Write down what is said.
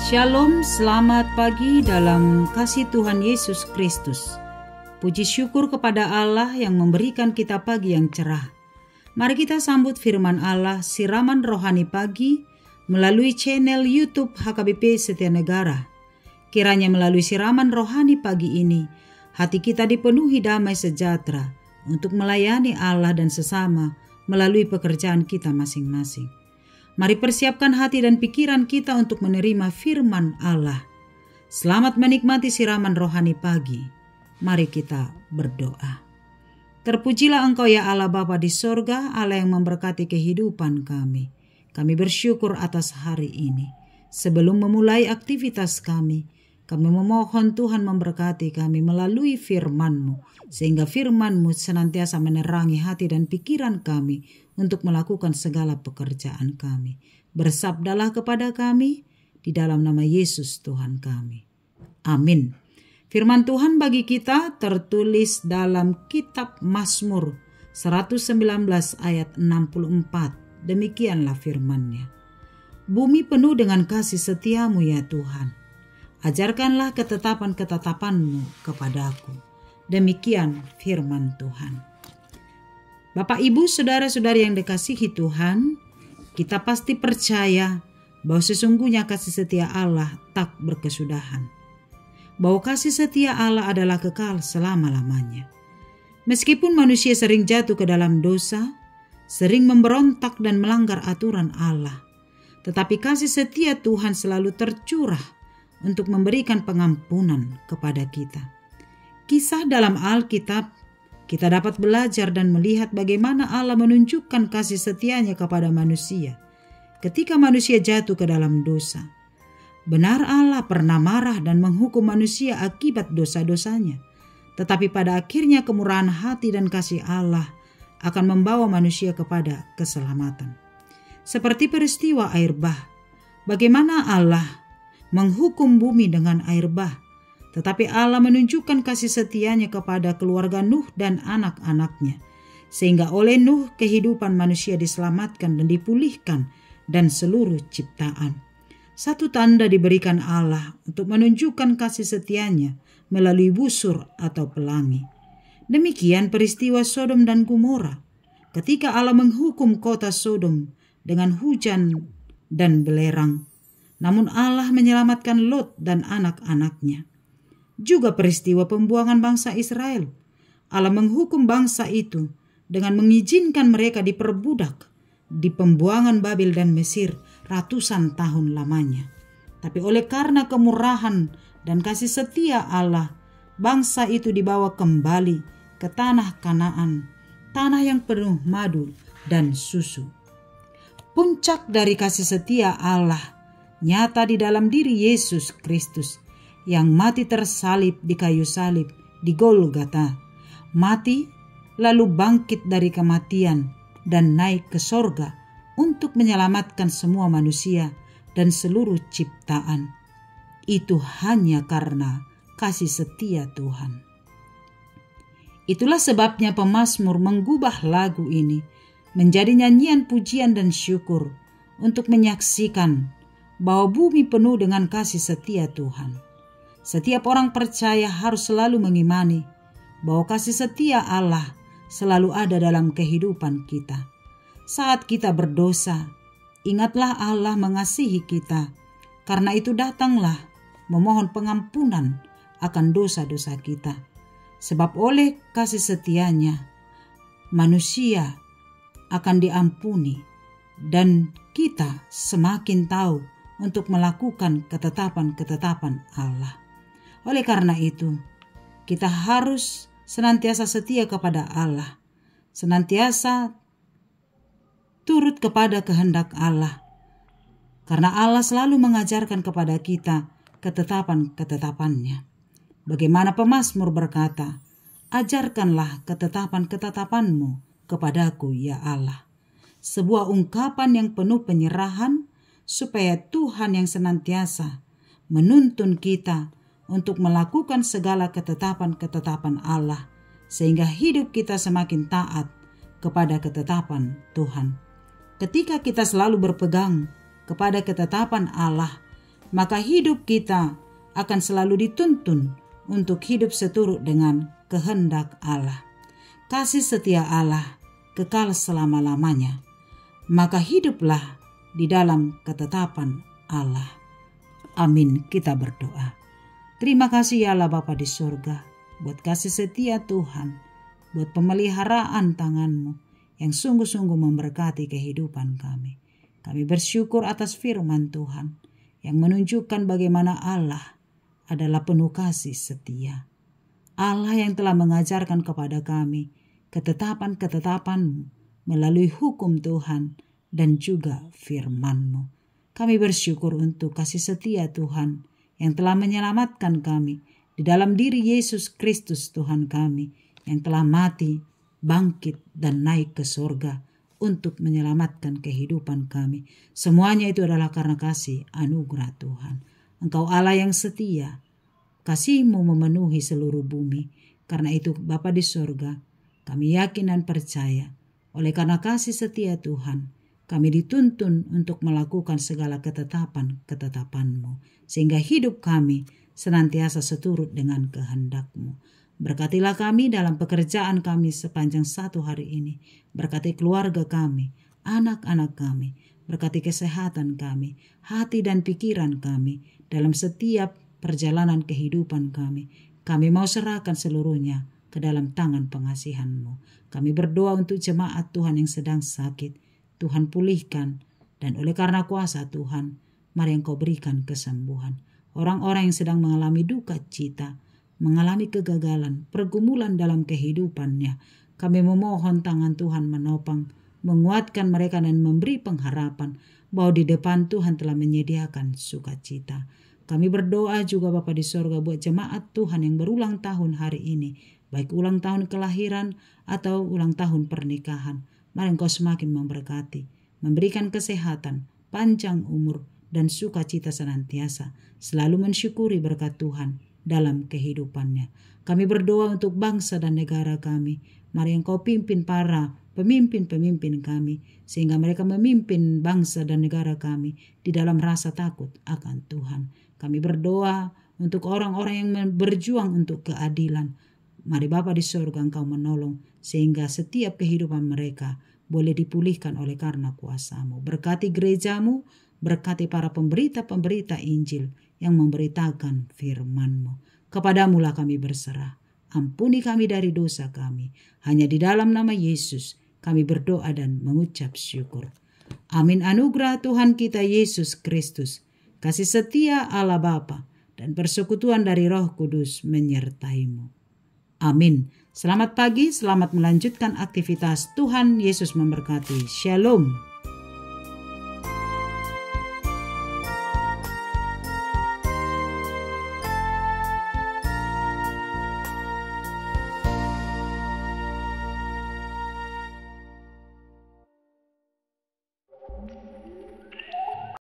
Shalom, selamat pagi dalam kasih Tuhan Yesus Kristus. Puji syukur kepada Allah yang memberikan kita pagi yang cerah. Mari kita sambut firman Allah, siraman rohani pagi, melalui channel YouTube HKBP Setia Negara. Kiranya melalui siraman rohani pagi ini, hati kita dipenuhi damai sejahtera untuk melayani Allah dan sesama melalui pekerjaan kita masing-masing. Mari persiapkan hati dan pikiran kita untuk menerima firman Allah. Selamat menikmati siraman rohani pagi. Mari kita berdoa. Terpujilah Engkau ya Allah Bapa di sorga, Allah yang memberkati kehidupan kami. Kami bersyukur atas hari ini. Sebelum memulai aktivitas kami memohon Tuhan memberkati kami melalui firman-Mu, sehingga firman-Mu senantiasa menerangi hati dan pikiran kami untuk melakukan segala pekerjaan kami. Bersabdalah kepada kami di dalam nama Yesus Tuhan kami. Amin. Firman Tuhan bagi kita tertulis dalam kitab Mazmur 119 ayat 64. Demikianlah firman-Nya. Bumi penuh dengan kasih setia-Mu ya Tuhan. Ajarkanlah ketetapan-ketetapan-Mu kepadaku. Demikian firman Tuhan. Bapak, Ibu, saudara-saudari yang dikasihi Tuhan, kita pasti percaya bahwa sesungguhnya kasih setia Allah tak berkesudahan. Bahwa kasih setia Allah adalah kekal selama-lamanya. Meskipun manusia sering jatuh ke dalam dosa, sering memberontak dan melanggar aturan Allah, tetapi kasih setia Tuhan selalu tercurah untuk memberikan pengampunan kepada kita. Kisah dalam Alkitab, kita dapat belajar dan melihat bagaimana Allah menunjukkan kasih setia-Nya kepada manusia ketika manusia jatuh ke dalam dosa. Benar Allah pernah marah dan menghukum manusia akibat dosa-dosanya, tetapi pada akhirnya kemurahan hati dan kasih Allah akan membawa manusia kepada keselamatan. Seperti peristiwa air bah, bagaimana Allah menghukum bumi dengan air bah, tetapi Allah menunjukkan kasih setia-Nya kepada keluarga Nuh dan anak-anaknya, sehingga oleh Nuh kehidupan manusia diselamatkan dan dipulihkan dan seluruh ciptaan. Satu tanda diberikan Allah untuk menunjukkan kasih setia-Nya melalui busur atau pelangi. Demikian peristiwa Sodom dan Gomora, ketika Allah menghukum kota Sodom dengan hujan dan belerang. Namun Allah menyelamatkan Lot dan anak-anaknya. Juga peristiwa pembuangan bangsa Israel. Allah menghukum bangsa itu dengan mengizinkan mereka diperbudak di pembuangan Babel dan Mesir ratusan tahun lamanya. Tapi oleh karena kemurahan dan kasih setia Allah, bangsa itu dibawa kembali ke tanah Kanaan, tanah yang penuh madu dan susu. Puncak dari kasih setia Allah nyata di dalam diri Yesus Kristus yang mati tersalib di kayu salib di Golgota. Mati lalu bangkit dari kematian dan naik ke sorga untuk menyelamatkan semua manusia dan seluruh ciptaan. Itu hanya karena kasih setia Tuhan. Itulah sebabnya pemazmur menggubah lagu ini menjadi nyanyian pujian dan syukur untuk menyaksikan bahwa bumi penuh dengan kasih setia Tuhan. Setiap orang percaya harus selalu mengimani bahwa kasih setia Allah selalu ada dalam kehidupan kita. Saat kita berdosa, ingatlah Allah mengasihi kita. Karena itu datanglah memohon pengampunan akan dosa-dosa kita. Sebab oleh kasih setia-Nya, manusia akan diampuni dan kita semakin tahu untuk melakukan ketetapan-ketetapan Allah. Oleh karena itu, kita harus senantiasa setia kepada Allah, senantiasa turut kepada kehendak Allah, karena Allah selalu mengajarkan kepada kita ketetapan-ketetapan-Nya. Bagaimana pemazmur berkata, "Ajarkanlah ketetapan-ketetapan-Mu kepadaku ya Allah." Sebuah ungkapan yang penuh penyerahan supaya Tuhan yang senantiasa menuntun kita untuk melakukan segala ketetapan-ketetapan Allah, sehingga hidup kita semakin taat kepada ketetapan Tuhan. Ketika kita selalu berpegang kepada ketetapan Allah maka hidup kita akan selalu dituntun untuk hidup seturut dengan kehendak Allah. Kasih setia Allah kekal selama-lamanya, maka hiduplah di dalam ketetapan Allah. Amin. Kita berdoa. Terima kasih ya Allah Bapa di surga, buat kasih setia Tuhan, buat pemeliharaan tangan-Mu yang sungguh-sungguh memberkati kehidupan kami. Kami bersyukur atas firman Tuhan yang menunjukkan bagaimana Allah adalah penuh kasih setia. Allah yang telah mengajarkan kepada kami ketetapan-ketetapan-Mu melalui hukum Tuhan dan juga firman-Mu. Kami bersyukur untuk kasih setia Tuhan yang telah menyelamatkan kami di dalam diri Yesus Kristus Tuhan kami, yang telah mati, bangkit, dan naik ke surga untuk menyelamatkan kehidupan kami. Semuanya itu adalah karena kasih anugerah Tuhan. Engkau Allah yang setia, kasih-Mu memenuhi seluruh bumi. Karena itu Bapa di surga, kami yakin dan percaya, oleh karena kasih setia Tuhan, kami dituntun untuk melakukan segala ketetapan-ketetapan-Mu, sehingga hidup kami senantiasa seturut dengan kehendak-Mu. Berkatilah kami dalam pekerjaan kami sepanjang satu hari ini. Berkati keluarga kami, anak-anak kami. Berkati kesehatan kami, hati dan pikiran kami dalam setiap perjalanan kehidupan kami. Kami mau serahkan seluruhnya ke dalam tangan pengasihan-Mu. Kami berdoa untuk jemaat Tuhan yang sedang sakit. Tuhan pulihkan, dan oleh karena kuasa Tuhan, mari Engkau berikan kesembuhan. Orang-orang yang sedang mengalami duka cita, mengalami kegagalan, pergumulan dalam kehidupannya, kami memohon tangan Tuhan menopang, menguatkan mereka dan memberi pengharapan bahwa di depan Tuhan telah menyediakan sukacita. Kami berdoa juga Bapa di sorga buat jemaat Tuhan yang berulang tahun hari ini, baik ulang tahun kelahiran atau ulang tahun pernikahan. Mari Engkau semakin memberkati, memberikan kesehatan, panjang umur, dan sukacita senantiasa, selalu mensyukuri berkat Tuhan dalam kehidupannya. Kami berdoa untuk bangsa dan negara kami. Mari Engkau pimpin para pemimpin-pemimpin kami, sehingga mereka memimpin bangsa dan negara kami di dalam rasa takut akan Tuhan. Kami berdoa untuk orang-orang yang berjuang untuk keadilan. Mari Bapa di surga Engkau menolong, sehingga setiap kehidupan mereka boleh dipulihkan oleh karena kuasa-Mu. Berkati gereja-Mu, berkati para pemberita-pemberita Injil yang memberitakan firman-Mu. Kepadamu lah kami berserah. Ampuni kami dari dosa kami. Hanya di dalam nama Yesus kami berdoa dan mengucap syukur. Amin. Anugerah Tuhan kita Yesus Kristus, kasih setia Allah Bapa, dan persekutuan dari Roh Kudus menyertai-Mu. Amin. Selamat pagi, selamat melanjutkan aktivitas. Tuhan Yesus memberkati. Shalom.